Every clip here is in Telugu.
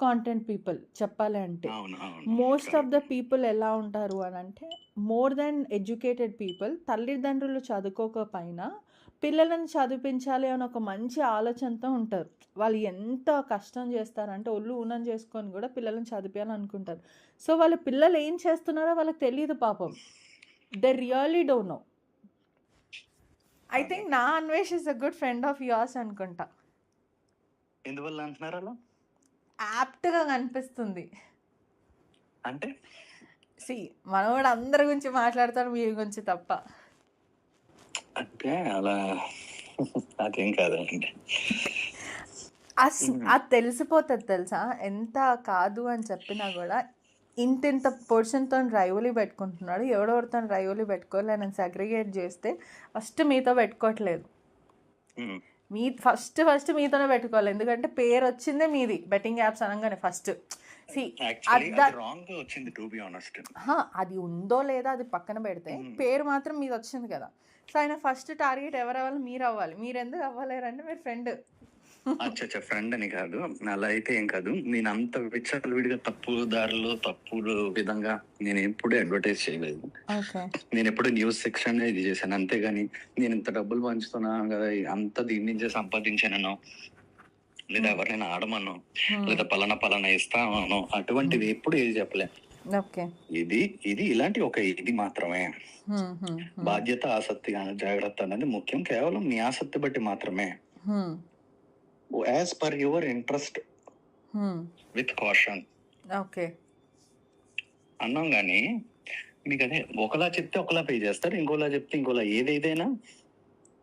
కాంటెంట్ పీపుల్ చెప్పాలి అంటే. అవును. అవును. Most of correct. The people ఎలా ఉంటారు అనంటే, మోర్ దెన్ ఎడ్యుకేటెడ్ పీపుల్ తల్లిదండ్రులు చదువుకోకపోయినా పిల్లలని చదివించాలి అని ఒక మంచి ఆలోచనతో ఉంటారు. వాళ్ళు ఎంత కష్టం చేస్తారంటే ఒళ్ళు ఊనం చేసుకొని కూడా పిల్లలని చదివియాలనుకుంటారు. సో, వాళ్ళ పిల్లలు ఏం చేస్తున్నారో వాళ్ళకి తెలీదు పాపం. They really don't know. I అదే. థింక్ నా Anvesh is a good friend of yours అనుకుంటా. ఎందువల్ల అంటున్నారు అలా? యాప్ట్‌గా కనిపిస్తుంది. అంటే? సీ మనోడు అందరి గురించి మాట్లాడతాడు, మీ గురించి తప్ప. అంటే అలా నాకేం కాదండి. అది తెలిసిపోతుంది తెలుసా? ఎంత కాదు అని చెప్పినా కూడా ఇంతింత పర్సన్‌తో రైవలీ పెట్టుకుంటున్నాడు. ఎవడెవరితో రైవలీ పెట్టుకోవాలి అని సెగ్రిగేట్ చేస్తే ఫస్ట్ మీతో పెట్టుకోవట్లేదు. మీ ఫస్ట్ మీతోనే పెట్టుకోవాలి. ఎందుకంటే పేరు వచ్చిందే మీది బెట్టింగ్ యాప్స్ అనగానే ఫస్ట్. అది ఉందో లేదా అది పక్కన పెడితే పేరు మాత్రం మీది వచ్చింది కదా. సో ఆయన ఫస్ట్ టార్గెట్ ఎవరు అవ్వాలి? మీరు అవ్వాలి. మీరు ఎందుకు అవ్వలేరంటే మీరు ఫ్రెండ్. అచ్చా ఫ్రెండ్ అని కాదు, అలా అయితే ఏం కాదు. నేను అంత విచ్చలవిడిగా తప్పు దారిలో తప్పుడు విధంగా నేను ఎప్పుడు అడ్వర్టైజ్ చేయలేదు. నేను ఎప్పుడు న్యూస్ సెక్షన్ ఇది చేశాను, అంతేగాని నేను ఇంత డబ్బులు పంచుతున్నా కదా అంత దీని నుంచే సంపాదించానో లేదా ఎవరినైనా ఆడమనో లేదా పలానా ఇస్తామనో అటువంటిది ఎప్పుడు ఏది చెప్పలే. ఇది ఇలాంటి ఒక ఇది మాత్రమే. బాధ్యత, ఆసక్తి, జాగ్రత్త అనేది ముఖ్యం. కేవలం మీ ఆసక్తి బట్టి మాత్రమే, as per your interest with caution అన్నాం. కానీ మీకు అదే ఒకలా చెప్తే ఒకలా పే చేస్తారు, ఇంకోలా చెప్తే ఇంకోలా. ఏదైనా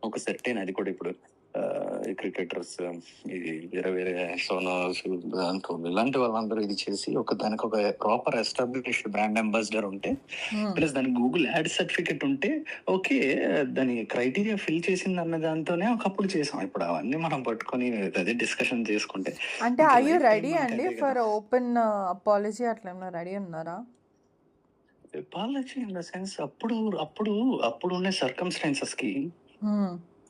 ఒక సెట్ అయిన, అది కూడా ఇప్పుడు క్రికెటర్స్ ఇది వేరే సోనో ఇలాంటి వాళ్ళందరూ ఇది చేసి దానికి ఒక ప్రాపర్ ఎస్టాబ్లిష్డ్ బ్రాండ్ అంబాసిడర్ ఉంటే, ప్లస్ దానికి గూగుల్ యాడ్ సర్టిఫికెట్ ఉంటే ఓకే, దాని క్రైటీరియా ఫిల్ చేసింది అన్న దాంతోనే ఒకప్పుడు చేసాం. ఇప్పుడు అవన్నీ మనం పట్టుకొని అదే డిస్కషన్ చేసుకుంటే అంటే ఆర్ యు రెడీ అండి ఫర్ ఓపెన్ అపాలజీ? అట్లా ఏమైనా రెడీ ఉన్నారా? అపాలజీ ఇన్ ద సెన్స్ అప్పుడు ఉన్న సర్కమ్స్టాన్సెస్ కి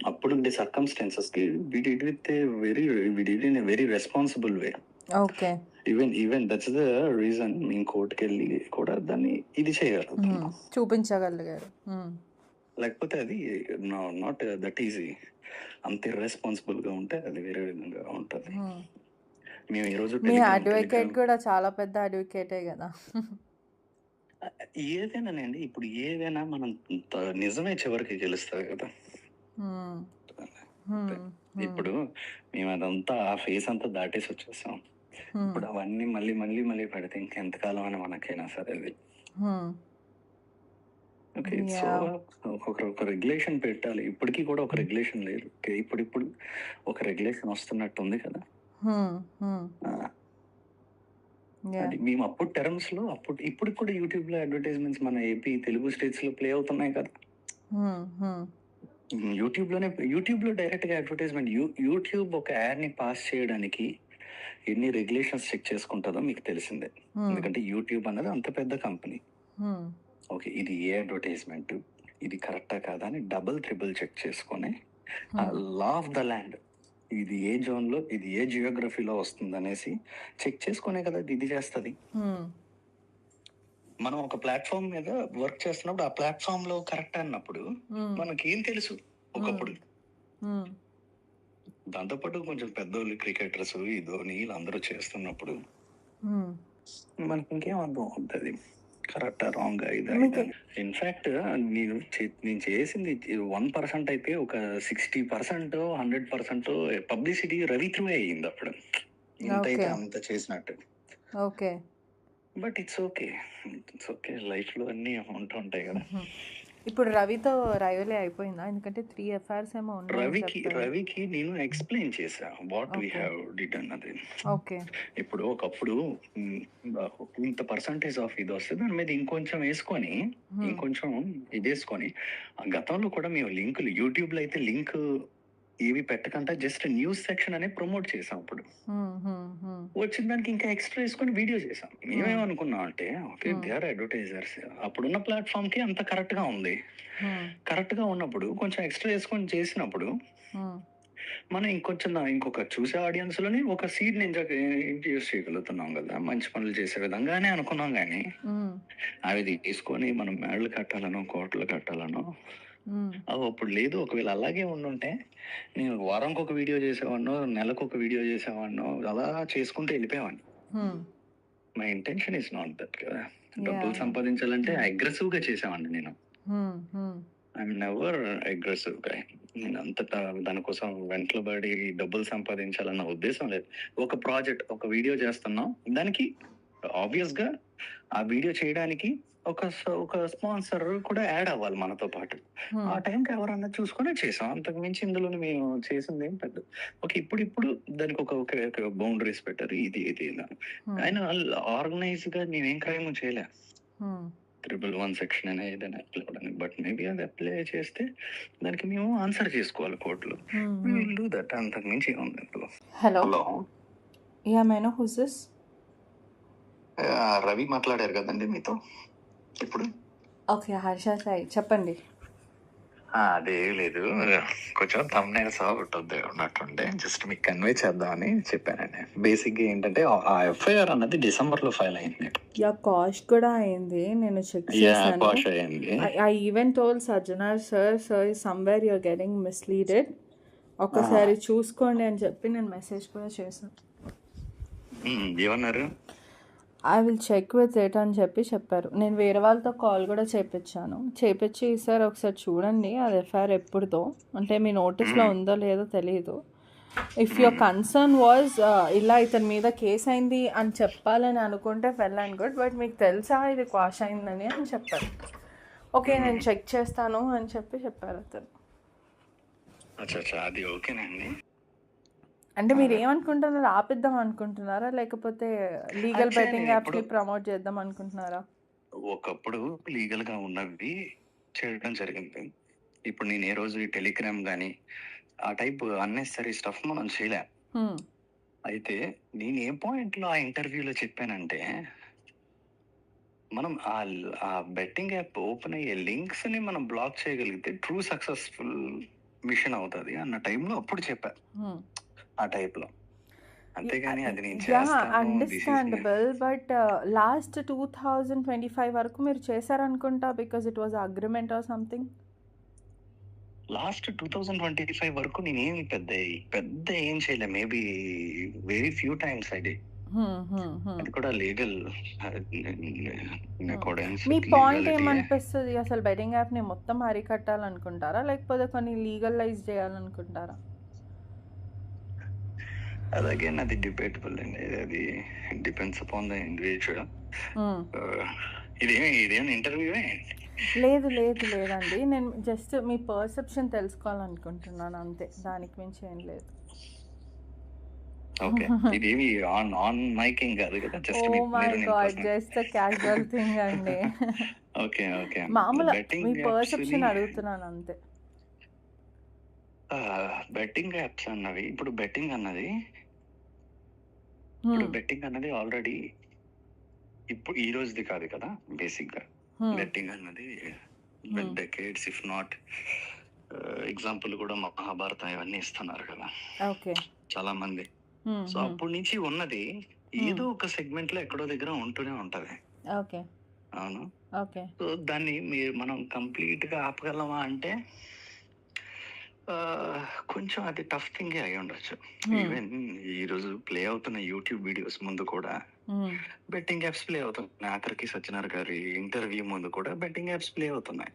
అప్పుడుండే సర్కమ్స్టాన్సెస్ కి we did in a very responsible way. Even that's the reason మేము కోర్టుకి వెళ్ళి కూడా దాన్ని ఇది చేయగలుగుతాం, చూపించగలిగారు. లేకపోతే అది నాట్ దట్ ఈజీ. అంత ఇర్రెస్పాన్సిబుల్ గా ఉంటే అది వేరే విధంగా ఉంటుంది. మేము ఈ రోజు మీ అడ్వకేట్ కూడా చాలా పెద్ద అడ్వకేటే కదా. ఏదైనానండి, ఇప్పుడు ఏదైనా మనం నిజమే చివరికి గెలుస్తుంది కదా. ఇప్పుడు మేము అదంతా ఆ ఫేస్ అంతా దాటేసి వచ్చేసాం. ఇప్పుడు అవన్నీ మళ్ళీ పెడితే ఇంకెంతకాలం అని మనకైనా సరే అది ఓకే. సో ఒక రెగ్యులేషన్ పెట్టాలి. ఇప్పటికీ కూడా ఒక రెగ్యులేషన్ లేదు. ఇప్పుడు ఒక రెగ్యులేషన్ వస్తున్నట్టు ఉంది కదా. అది మేము అప్పుడు టర్మ్స్ లో ఇప్పుడు కూడా యూట్యూబ్ లో అడ్వర్టైజ్మెంట్స్ మన ఏపీ తెలుగు స్టేట్స్ లో ప్లే అవుతున్నాయి కదా. యూట్యూబ్ లో డైరెక్ట్ గా అడ్వర్టైజ్మెంట్. యూట్యూబ్ ఒక యాడ్ ని పాస్ చేయడానికి ఎన్ని రెగ్యులేషన్స్ చెక్ చేసుకుంటుందో మీకు తెలిసిందే. ఎందుకంటే యూట్యూబ్ అన్నది అంత పెద్ద కంపెనీ. ఓకే, ఇది ఏ అడ్వర్టైజ్మెంట్, ఇది కరెక్టా కాదా అని డబుల్ ట్రిపుల్ చెక్ చేసుకొని లా ఆఫ్ ద ల్యాండ్, ఇది ఏ జోన్ లో, ఇది ఏ జియోగ్రఫీలో వస్తుంది అనేసి చెక్ చేసుకునే కదా ఇది చేస్తుంది. మనం ఒక ప్లాట్ఫామ్ మీద వర్క్ చేస్తున్నప్పుడు ఆ ప్లాట్ఫామ్ లో కరెక్ట్ అన్నప్పుడు మనకి ఏం తెలుసు ఒకప్పుడు. దాంతోపాటు కొంచెం పెద్దోళ్ళు క్రికెటర్స్ ఈ ధోని వీళ్ళందరూ చేస్తున్నప్పుడు మనకి ఇంకేం అర్థం అవుతుంది కరెక్టా రాంగ్ ఇది. ఇన్ఫాక్ట్ నేను చేసింది 1% అయితే ఒక 60% 100% పబ్లిసిటీ రవి త్రూ అయ్యింది అప్పుడు. ఇంతైతే అంత చేసినట్టు. బట్ ఇట్స్ ఓకే లైఫ్ లో అన్ని ఉంటాయి కదా. ఇప్పుడు రవితో రైవలీ అయిపోయిందా? ఎందుకంటే 3 FIRs ఏమో ఉన్నాయి. రవికి నేను ఎక్స్ప్లెయిన్ చేశా వాట్ వీ హ్యావ్ డిడ్ అన్నది. ఇప్పుడు ఒకప్పుడు ఇంత పర్సంటేజ్ ఆఫ్ ఇది వస్తే దాని మీద ఇంకొంచెం వేసుకొని ఇంకొంచెం ఇది వేసుకొని, గతంలో కూడా మేము లింకులు యూట్యూబ్ లో అయితే లింక్ ఏవి పెట్టకుండా జస్ట్ న్యూస్ సెక్షన్ అనే ప్రమోట్ చేసాం. అప్పుడు వచ్చిన దానికి ఇంకా ఎక్స్ట్రా వేసుకొని వీడియో చేసాం. మేమేమనుకున్నాం అంటే ఓకే దే ఆర్ అడ్వర్టైజర్స్, అప్పుడున్న ప్లాట్ఫామ్ కి అంత కరెక్ట్ గా ఉంది. కరెక్ట్ గా ఉన్నప్పుడు కొంచెం ఎక్స్ట్రా వేసుకొని చేసినప్పుడు మనం ఇంకొక చూసే ఆడియన్స్‌లోని ఒక సీడ్‌ని ఇంట్రొడ్యూస్ చేయగలుగుతున్నాం గదా! మంచి పనులు చేసే విధంగానే అనుకున్నాం గానీ, హ్మ్. అవి తీసుకొని మనం మేడలు కట్టాలనో, కోటలు కట్టాలనో హ్మ్. అప్పుడు లేదు. ఒకవేళ అలాగే ఉండుంటే, నేను వారానికొక వీడియో చేసేవాడినో, నెలకొక వీడియో చేసేవాడినో, అలా చేసుకుంటూ వెళ్ళిపోయేవాడిని. హ్మ్. My intention is not that కదా! డబ్బులు యాహ్! సంపాదించాలంటే హ్మ్. అగ్రెసివ్‌గా చేసేవాడిని నేను. హ్మ్. హ్మ్. ఐయామ్ నెవర్ అగ్రెసివ్ గై. నేను అంతటా దానికోసం వెంటబడి డబ్బులు సంపాదించాలన్న ఉద్దేశం లేదు. ఒక ప్రాజెక్ట్, ఒక వీడియో చేస్తున్నాం. దానికి ఆబ్వియస్‌గా ఆ వీడియో చేయడానికి ఒక స్పాన్సర్ కూడా యాడ్ అవ్వాలి మనతో పాటు. ఆ హ్మ్. టైంకి ఎవరన్నా చూసుకొని చేసాం. అంతకు మించి ఇందులోని మేము చేసిందేం పెద్ద ఓకే. ఇప్పుడిప్పుడు దానికి ఒక బౌండరీస్ పెట్టారు. ఇది ఇలా. హ్మ్. అయినా ఆర్గనైజ్‌గా నేనేం క్రైము చేయలే. హ్మ్. 111 సెక్షన్ అని ఏదైనా అప్లై అవ్వడానికి. బట్ మేబీ అది అప్లై చేస్తే దానికి మేము ఆన్సర్ చేసుకోవాలి కోర్టులో. Hmm. We hmm. Will do that. అంతకు మించి ఏముంది ఇందులో. Hello. Hello! Yeah! May I know who's this? Ravi మాట్లాడారు కదండీ మీతో ఇప్పుడు? ఓకే. హర్ష సాయి చెప్పండి. అదేం లేదు. కొంచెం థంబ్‌నెయిల్స్ ఒకటి ఉన్నట్టుండే. జస్ట్ మీకు కన్వే చేద్దామని చెప్పానండి. బేసిక్‌గా ఏంటంటే ఆ ఎఫ్ఐఆర్ అన్నది డిసెంబర్‌లో ఫైల్ అయింది. యాహ్! కాస్ట్ కూడా అయింది. నేను చెక్ యాహ్! చేశాను. క్వాష్ అయింది. I even told Sajjana, sir, somewhere you're getting misleaded. ఒకసారి చూసుకోండి అని చెప్పి నేను మెసేజ్ కూడా చేశాను. ఏమన్నారు? I will check with it అని చెప్పారు. నేను వేరే వాళ్ళతో కాల్ కూడా చేపించి సార్ ఒకసారి చూడండి అది ఎఫ్ఐఆర్ ఎప్పుడుదో, అంటే మీ నోటీస్లో ఉందో లేదో తెలియదు. ఇఫ్ యువర్ కన్సర్న్ వాజ్ ఇలా ఇతని మీద కేసు అయింది అని చెప్పాలని అనుకుంటే వెల్ అండ్ గుడ్, బట్ మీకు తెలుసా ఇది క్వాష్ అయిందని అని చెప్పారు. ఓకే నేను చెక్ చేస్తాను అని చెప్పారు అతను. అది ఓకేనండి. అంటే మీరు ఏమనుకుంటున్నారు, ఆపిద్దాం అనుకుంటున్నారా లేకపోతే లీగల్ బెట్టింగ్ యాప్స్ని ప్రమోట్ చేద్దాం అనుకుంటున్నారా? ఒకప్పుడు లీగల్గా ఉన్నవి చేయడం జరిగింది. ఇప్పుడు నేను ఏ రోజు ఈ టెలిగ్రామ్ కానీ ఆ టైప్ అన్నెసరీ స్టఫ్ మనం చేయలే. అయితే నేను ఏ పాయింట్లో ఆ ఇంటర్వ్యూలో చెప్పానంటే, మనం ఆ బెట్టింగ్ యాప్ ఓపెన్ అయ్యే లింక్స్ని మనం బ్లాక్ చేయగలిగితే ట్రూ సక్సెస్ఫుల్ మిషన్ అవుతుంది అన్న టైంలో అప్పుడు చెప్పా ఆ టైప్లో. అంతేగాని అది నేను చేస్తాను అండర్స్టాండబుల్, బట్ లాస్ట్ 2025 వరకు మీరు చేశారనుకుంటా, because it was agreement or something. Last 2025 వరకు నేనేమి పెద్ద ఏం చేయలే. మేబీ వెరీ ఫ్యూ టైమ్స్ అది కూడా లీగల్ మీ పాయింట్ ఏమనిపిస్తుంది, అసలు బెట్టింగ్ యాప్ని మొత్తం అరికట్టాలనుకుంటారా లేకపోతే కొన్ని లీగలైజ్ చేయాలనుకుంటారా? అగైన్ అది డిబేటబుల్ అండి. అది డిపెండ్స్ అపాన్ ద ఇండివిజువల్. ఇదేం ఇంటర్వ్యూవే లేదండి, నేను జస్ట్ మీ పర్సెప్షన్ తెలుసుకోవాలనుకుంటున్నాను అంతే, దానికి మించి ఏం లేదు. ఓకే. ఇదేమి ఆన్ మైకింగ్ కాదు కదా, just oh my god, just casual thing అండి. ఓకే. మామూలు మీ బెట్టింగ్ పర్సెప్షన్ అడుగుతున్నాను అంతే. బెట్టింగ్ యాప్స్ అన్నవి ఇప్పుడు బెట్టింగ్ అన్నది ఆల్రెడీ ఇప్పుడు ఈ రోజుది కాదు కదా. బేసిక్గా బెట్టింగ్ అన్నది డెకేడ్స్ ఇఫ్ నాట్ ఎగ్జాంపుల్ కూడా మహాభారతం ఇవన్నీ ఇస్తున్నారు కదా ఓకే చాలా మంది. సో అప్పటి నుంచి ఉన్నది ఏదో ఒక సెగ్మెంట్ లో ఎక్కడో దగ్గర ఉంటూనే ఉంటది. ఓకే అవును. ఓకే. సో దాన్ని మనం కంప్లీట్ గా ఆపగలమా అంటే కొంచెం అది టఫ్ థింగే అయి ఉండొచ్చు. ఈవెన్ ఈ రోజు ప్లే అవుతున్న యూట్యూబ్ వీడియోస్ ముందు కూడా బెట్టింగ్ యాప్స్ ప్లే అవుతున్నాయి. ఆఖరికి సత్యనారాయణ గారి ఇంటర్వ్యూ ముందు కూడా బెట్టింగ్ యాప్స్ ప్లే అవుతున్నాయి.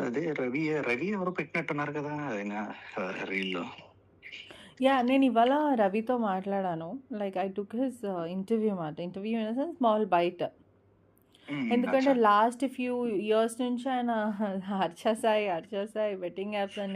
అదే రవి ఎవరు పెట్టినట్టున్నారు కదా ఆయన రీల్లో. యా, నేను ఇవాళ రవితో మాట్లాడాను. Like I took his interview in the sense small bite. ఎందుకంటే లాస్ట్ ఫ్యూ ఇయర్స్ నుంచి ఆయన హర్ష సాయి బెట్టింగ్ యాప్స్ అని